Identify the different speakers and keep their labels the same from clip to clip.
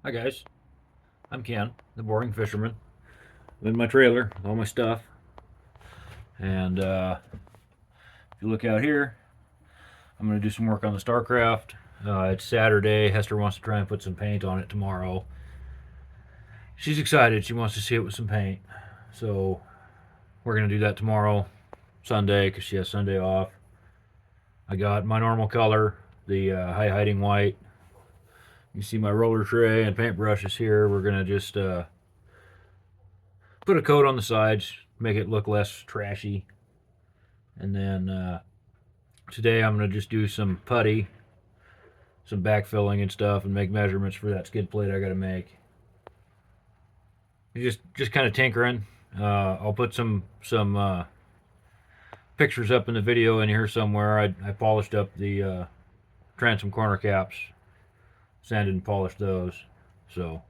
Speaker 1: Hi guys, I'm Ken, the boring fisherman. I'm in my trailer with all my stuff, and if you look out here, I'm going to do some work on the StarCraft. It's Saturday. Hester wants to try and put some paint on it tomorrow. She's excited. She wants to see it with some paint, so we're going to do that tomorrow, Sunday, because she has Sunday off. I got my normal color, the high hiding white. You see my roller tray and paintbrushes here. We're going to just put a coat on the sides, make it look less trashy. And then today I'm going to just do some putty, some backfilling and stuff, and make measurements for that skid plate I got to make. Just kind of tinkering. I'll put some pictures up in the video in here somewhere. I polished up the transom corner caps, sanded and polished those. So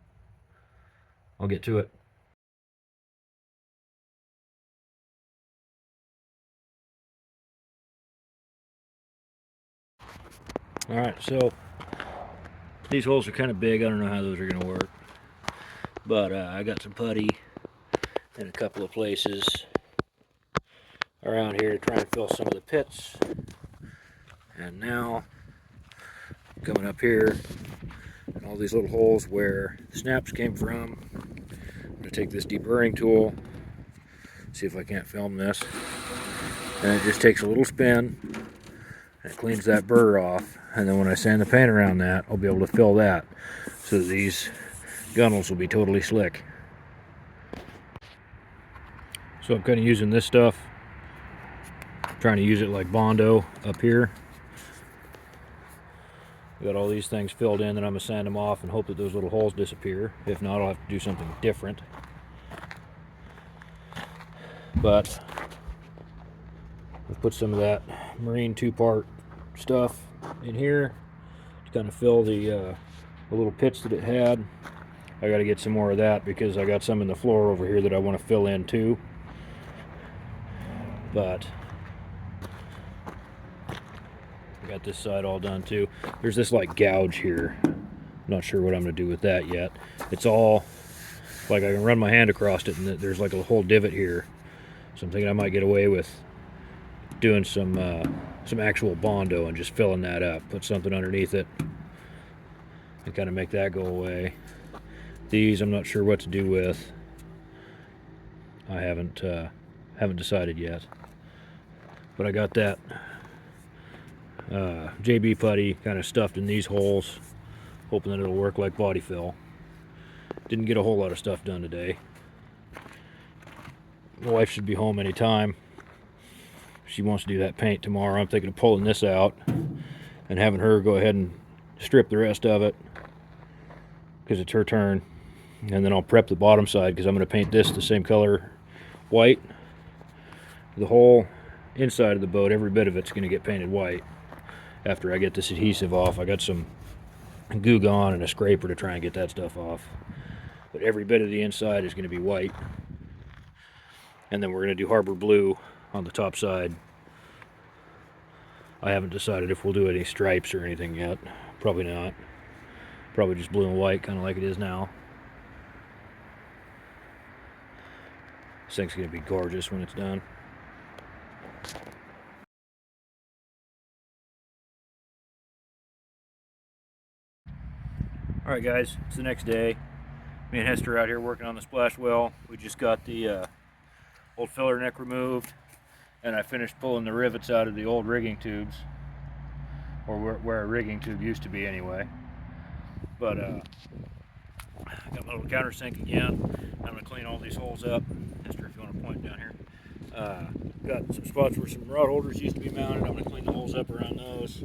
Speaker 1: I'll get to it. All right, so these holes are kind of big. I don't know how those are going to work, but I got some putty in a couple of places around here to try and fill some of the pits. And now coming up here and all these little holes where the snaps came from, I'm going to take this deburring tool, see if I can't film this, and it just takes a little spin and it cleans that burr off, and then when I sand the paint around that, I'll be able to fill that so that these gunnels will be totally slick. So I'm kind of using this stuff, trying to use it like Bondo up here. Got all these things filled in, then I'm going to sand them off and hope that those little holes disappear. If not, I'll have to do something different. But I've put some of that marine two-part stuff in here to kind of fill the little pits that it had. I got to get some more of that because I got some in the floor over here that I want to fill in too. But I got this side all done too. There's this like gouge here. I'm not sure what I'm going to do with that yet. It's all like I can run my hand across it and there's like a whole divot here. So I'm thinking I might get away with doing some actual Bondo and just filling that up. Put something underneath it and kind of make that go away. These I'm not sure what to do with. I haven't decided yet. But I got that JB putty kind of stuffed in these holes, hoping that it'll work like body fill. Didn't get a whole lot of stuff done today. My wife should be home anytime. She wants to do that paint tomorrow. I'm thinking of pulling this out and having her go ahead and strip the rest of it because it's her turn. And then I'll prep the bottom side because I'm going to paint this the same color white. The whole inside of the boat, every bit of it's going to get painted white after I get this adhesive off. I got some Goo Gone and a scraper to try and get that stuff off. But every bit of the inside is going to be white. And then we're going to do Harbor Blue on the top side. I haven't decided if we'll do any stripes or anything yet. Probably not. Probably just blue and white, kind of like it is now. This thing's going to be gorgeous when it's done. Alright guys, it's the next day. Me and Hester are out here working on the splash well. We just got the old filler neck removed, and I finished pulling the rivets out of the old rigging tubes, or where a rigging tube used to be anyway. But I got my little countersink again. I'm going to clean all these holes up. Hester, if you want to point down here. Got some spots where some rod holders used to be mounted. I'm going to clean the holes up around those,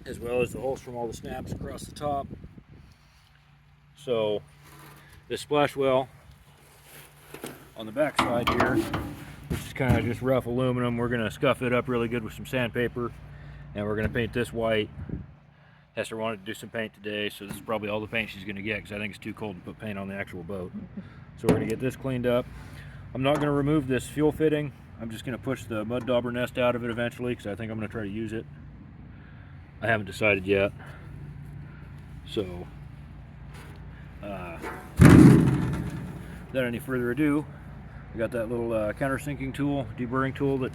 Speaker 1: as well as the holes from all the snaps across the top. So this splash well on the back side here, which is kind of just rough aluminum, we're going to scuff it up really good with some sandpaper, and we're going to paint this white. Hester wanted to do some paint today, so this is probably all the paint she's going to get because I think it's too cold to put paint on the actual boat. So we're going to get this cleaned up. I'm not going to remove this fuel fitting. I'm just going to push the mud dauber nest out of it eventually because I think I'm going to try to use it. I haven't decided yet. So without any further ado, I got that little countersinking tool, deburring tool that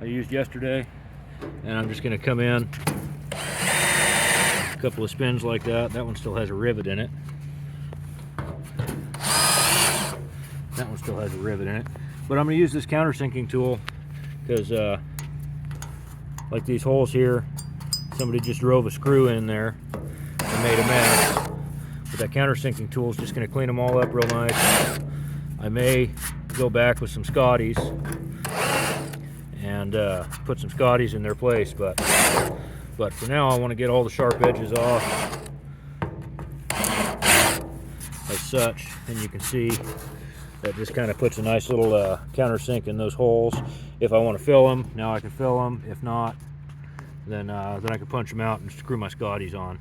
Speaker 1: I used yesterday, and I'm just going to come in a couple of spins like that. That one still has a rivet in it. That one still has a rivet in it. But I'm going to use this countersinking tool because like these holes here, somebody just drove a screw in there and made a mess. But that countersinking tool is just going to clean them all up real nice. I may go back with some Scotties and put some Scotties in their place, but for now I want to get all the sharp edges off as such, and you can see that just kind of puts a nice little countersink in those holes. If I want to fill them, now I can fill them. If not, then I can punch them out and screw my Scotties on.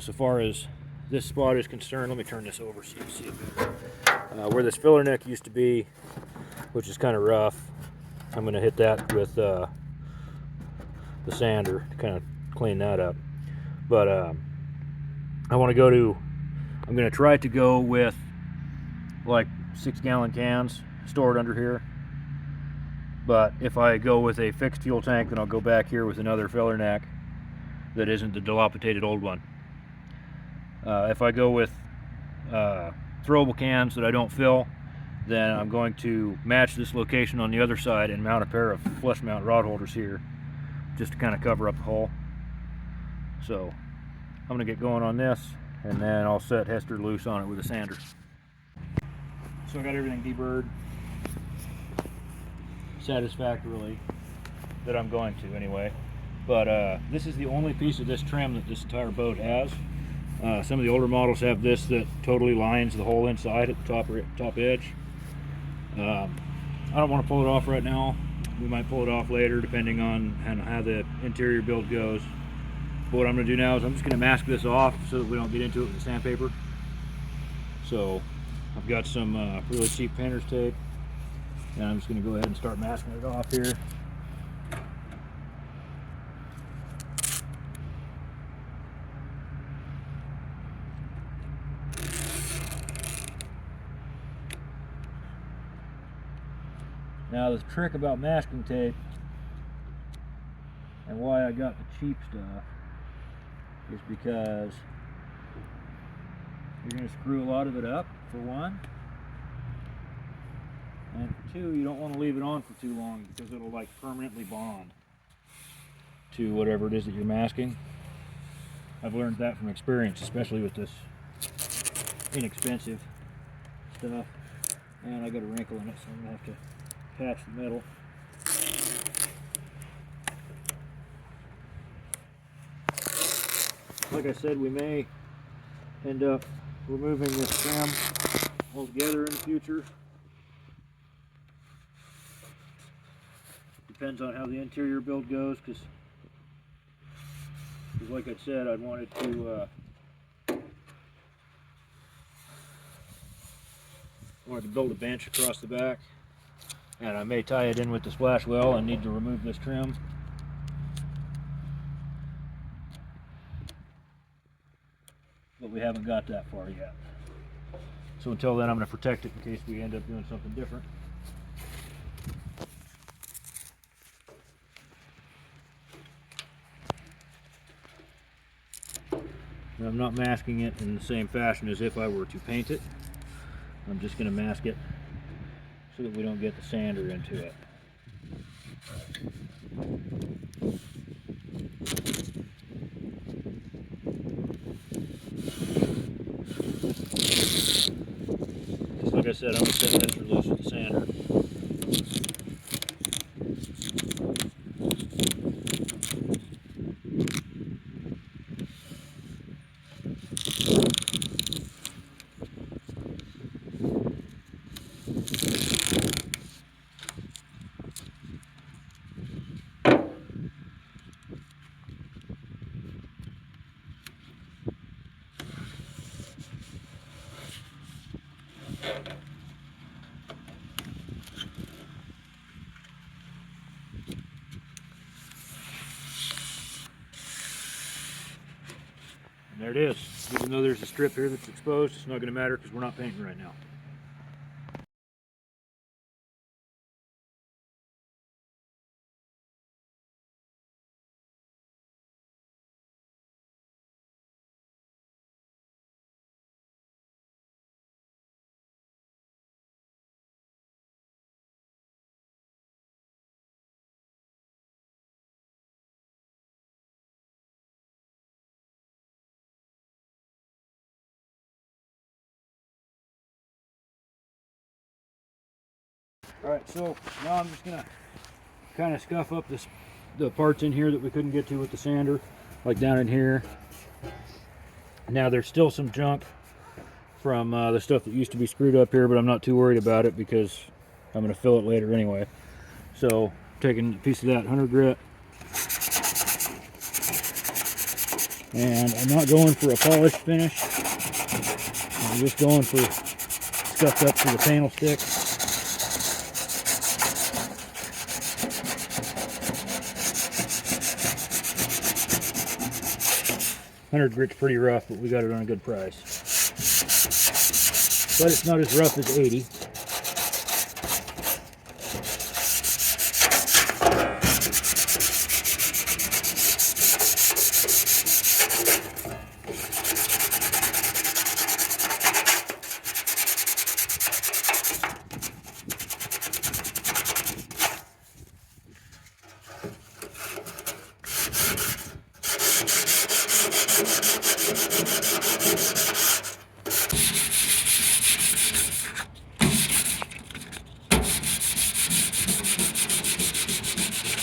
Speaker 1: So far as this spot is concerned, let me turn this over so you can see it better. Where this filler neck used to be, which is kind of rough, I'm going to hit that with the sander to kind of clean that up. But I'm going to try to go with like 6-gallon cans stored under here. But if I go with a fixed fuel tank, then I'll go back here with another filler neck that isn't the dilapidated old one. If I go with throwable cans that I don't fill, then I'm going to match this location on the other side and mount a pair of flush mount rod holders here just to kind of cover up the hole. So I'm going to get going on this, and then I'll set Hester loose on it with a sander. So I got everything deburred satisfactorily, that I'm going to anyway. But this is the only piece of this trim that this entire boat has. Some of the older models have this that totally lines the whole inside at the top edge. I don't want to pull it off right now. We might pull it off later depending on how the interior build goes. But what I'm going to do now is I'm just going to mask this off so that we don't get into it with the sandpaper. So I've got some really cheap painter's tape, and I'm just going to go ahead and start masking it off here. Now the trick about masking tape, and why I got the cheap stuff, is because you're going to screw a lot of it up, for one, and for two, you don't want to leave it on for too long because it'll like permanently bond to whatever it is that you're masking. I've learned that from experience, especially with this inexpensive stuff. And I got a wrinkle in it, so I'm going to have to patch the metal. Like I said, we may end up removing this trim altogether in the future. Depends on how the interior build goes, because like I said, I wanted to build a bench across the back, and I may tie it in with the splash well and need to remove this trim. But we haven't got that far yet. So until then, I'm going to protect it in case we end up doing something different. And I'm not masking it in the same fashion as if I were to paint it. I'm just going to mask it so that we don't get the sander into it. Just like I said, I'm going to set Hester loose with the sander. And there it is. Even though there's a strip here that's exposed, it's not going to matter because we're not painting right now. Alright, so now I'm just gonna kind of scuff up the parts in here that we couldn't get to with the sander, like down in here. Now there's still some junk from the stuff that used to be screwed up here, but I'm not too worried about it because I'm going to fill it later anyway. So taking a piece of that 100 grit, and I'm not going for a polished finish. I'm just going for scuffed up to the paint will stick. 100 grit's pretty rough, but we got it on a good price. But it's not as rough as 80.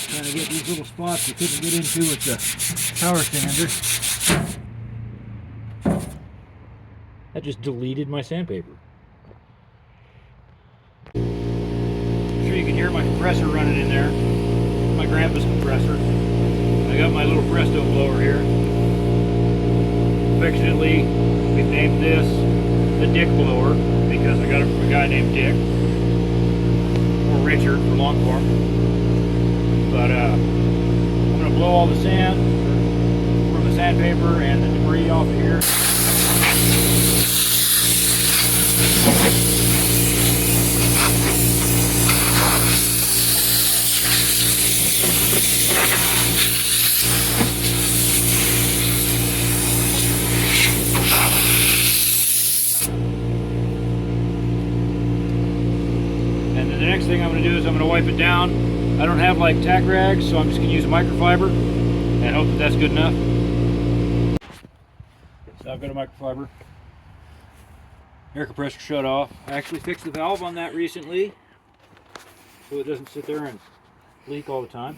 Speaker 1: Trying to get these little spots we couldn't get into with the power sander. That just deleted my sandpaper. I'm sure you can hear my compressor running in there. My grandpa's compressor. I got my little Presto blower here. Affectionately, we've named this the Dick blower because I got it from a guy named Dick, or Richard for long form. But I'm going to blow all the sand from the sandpaper and the debris off of here. And then the next thing I'm going to do is I'm going to wipe it down. I don't have like tack rags, so I'm just going to use a microfiber and hope that that's good enough. So I've got a microfiber. Air compressor shut off. I actually fixed the valve on that recently so it doesn't sit there and leak all the time.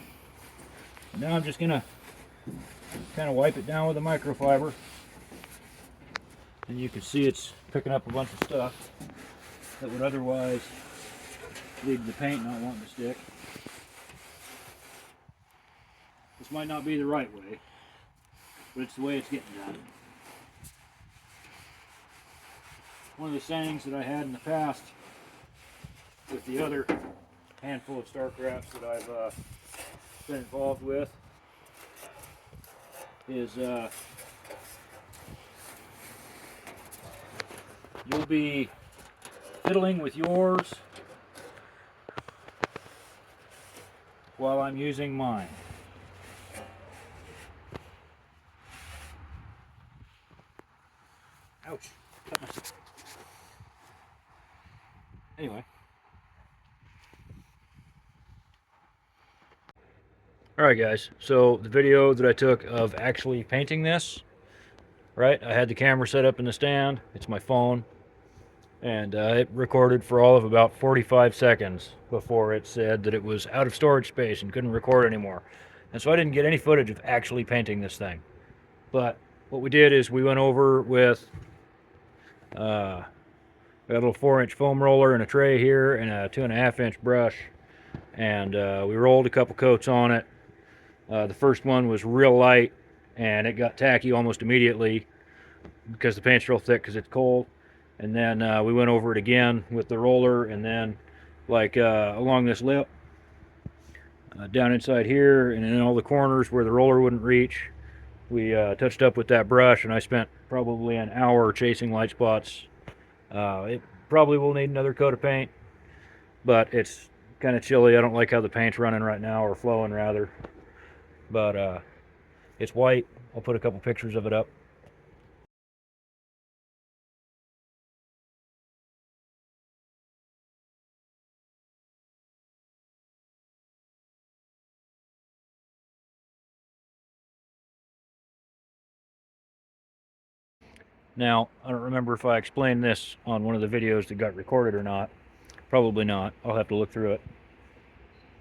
Speaker 1: Now I'm just going to kind of wipe it down with a microfiber. And you can see it's picking up a bunch of stuff that would otherwise lead to the paint not wanting to stick. This might not be the right way, but it's the way it's getting done. One of the sayings that I had in the past with the other handful of StarCrafts that I've been involved with is you'll be fiddling with yours while I'm using mine. Ouch. Anyway. Alright guys, so the video that I took of actually painting this, right, I had the camera set up in the stand, it's my phone, and it recorded for all of about 45 seconds before it said that it was out of storage space and couldn't record anymore. And so I didn't get any footage of actually painting this thing. But what we did is we went over with we got a little 4-inch foam roller and a tray here and a 2.5-inch brush, and we rolled a couple coats on it. The first one was real light and it got tacky almost immediately because the paint's real thick because it's cold. And then we went over it again with the roller, and then like along this lip, down inside here, and in all the corners where the roller wouldn't reach, we touched up with that brush, and I spent probably an hour chasing light spots. It probably will need another coat of paint, but it's kind of chilly. I don't like how the paint's running right now, or flowing rather. But it's white. I'll put a couple pictures of it up. Now, I don't remember if I explained this on one of the videos that got recorded or not, Probably not. I'll have to look through it.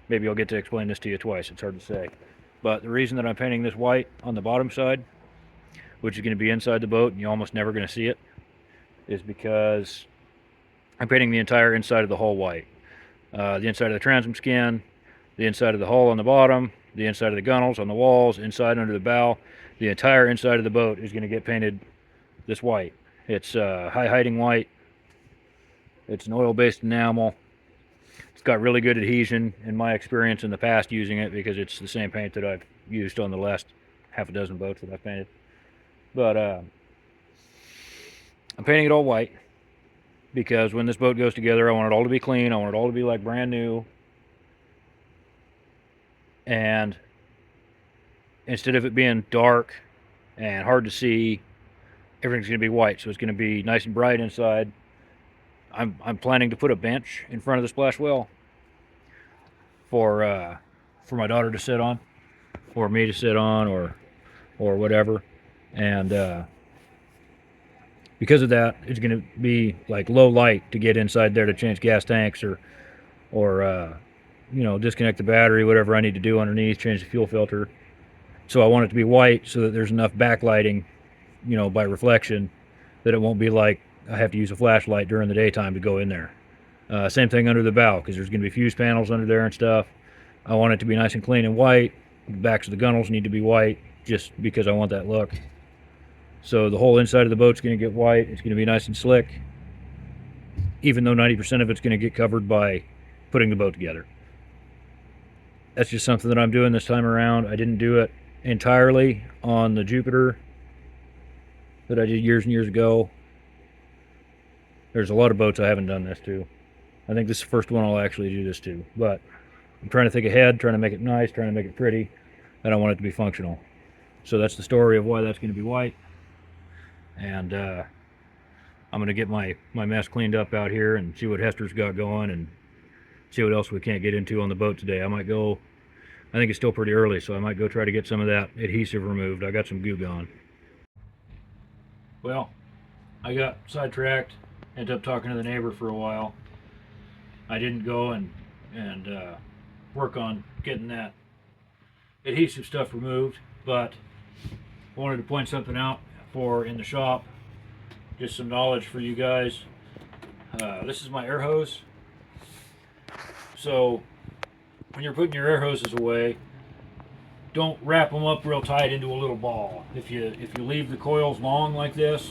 Speaker 1: Maybe I'll get to explain this to you twice. It's hard to say. But the reason that I'm painting this white on the bottom side, which is going to be inside the boat and you're almost never going to see it, is because I'm painting the entire inside of the hull white. The inside of the transom skin, the inside of the hull on the bottom, the inside of the gunnels on the walls, inside under the bow. The entire inside of the boat is going to get painted this white. It's high hiding white. It's an oil-based enamel. It's got really good adhesion in my experience in the past using it, because it's the same paint that I've used on the last half a dozen boats that I've painted. But I'm painting it all white because when this boat goes together, I want it all to be clean. I want it all to be like brand new. And instead of it being dark and hard to see, everything's going to be white. So it's going to be nice and bright inside. I'm planning to put a bench in front of the splash well for my daughter to sit on, or me to sit on, or whatever. And because of that, it's going to be like low light to get inside there to change gas tanks or you know, disconnect the battery, whatever I need to do underneath, change the fuel filter. So I want it to be white so that there's enough backlighting, you know, by reflection, that it won't be like I have to use a flashlight during the daytime to go in there. Same thing under the bow, because there's going to be fuse panels under there and stuff. I want it to be nice and clean and white. The backs of the gunnels need to be white, just because I want that look. So the whole inside of the boat's going to get white. It's going to be nice and slick, even though 90% of it's going to get covered by putting the boat together. That's just something that I'm doing this time around. I didn't do it entirely on the Jupiter that I did years and years ago. There's a lot of boats I haven't done this to. I think this is the first one I'll actually do this to. But I'm trying to think ahead, trying to make it nice, trying to make it pretty. I don't want it to be functional. So that's the story of why that's going to be white. And I'm going to get my mess cleaned up out here and see what Hester's got going and see what else we can't get into on the boat today. I might go, I think it's still pretty early, so I might go try to get some of that adhesive removed. I got some goo gone. Well, I got sidetracked, ended up talking to the neighbor for a while. I didn't go and work on getting that adhesive stuff removed, but I wanted to point something out for in the shop, just some knowledge for you guys. This is my air hose. So when you're putting your air hoses away, don't wrap them up real tight into a little ball. If you leave the coils long like this,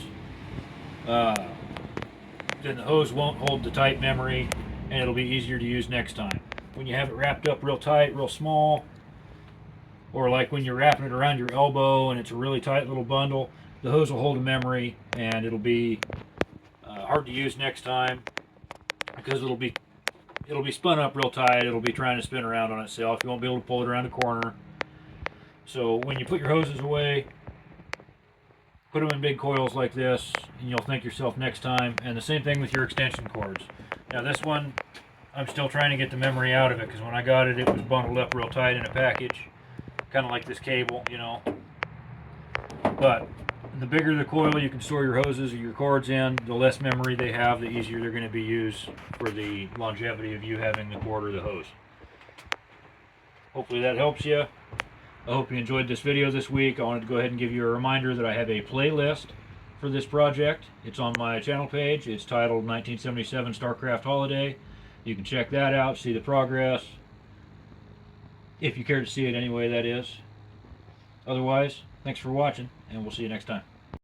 Speaker 1: then the hose won't hold the tight memory and it'll be easier to use next time. When you have it wrapped up real tight, real small, or like when you're wrapping it around your elbow and it's a really tight little bundle, the hose will hold a memory and it'll be hard to use next time, because it'll be spun up real tight. It'll be trying to spin around on itself. You won't be able to pull it around the corner. So when you put your hoses away, put them in big coils like this, and you'll thank yourself next time. And the same thing with your extension cords. Now this one, I'm still trying to get the memory out of it, because when I got it, it was bundled up real tight in a package, kind of like this cable, you know. But the bigger the coil you can store your hoses or your cords in, the less memory they have, the easier they're going to be used for the longevity of you having the cord or the hose. Hopefully that helps you. I hope you enjoyed this video this week. I wanted to go ahead and give you a reminder that I have a playlist for this project. It's on my channel page. It's titled 1977 StarCraft Holiday. You can check that out, see the progress, if you care to see it anyway, that is. Otherwise, thanks for watching, and we'll see you next time.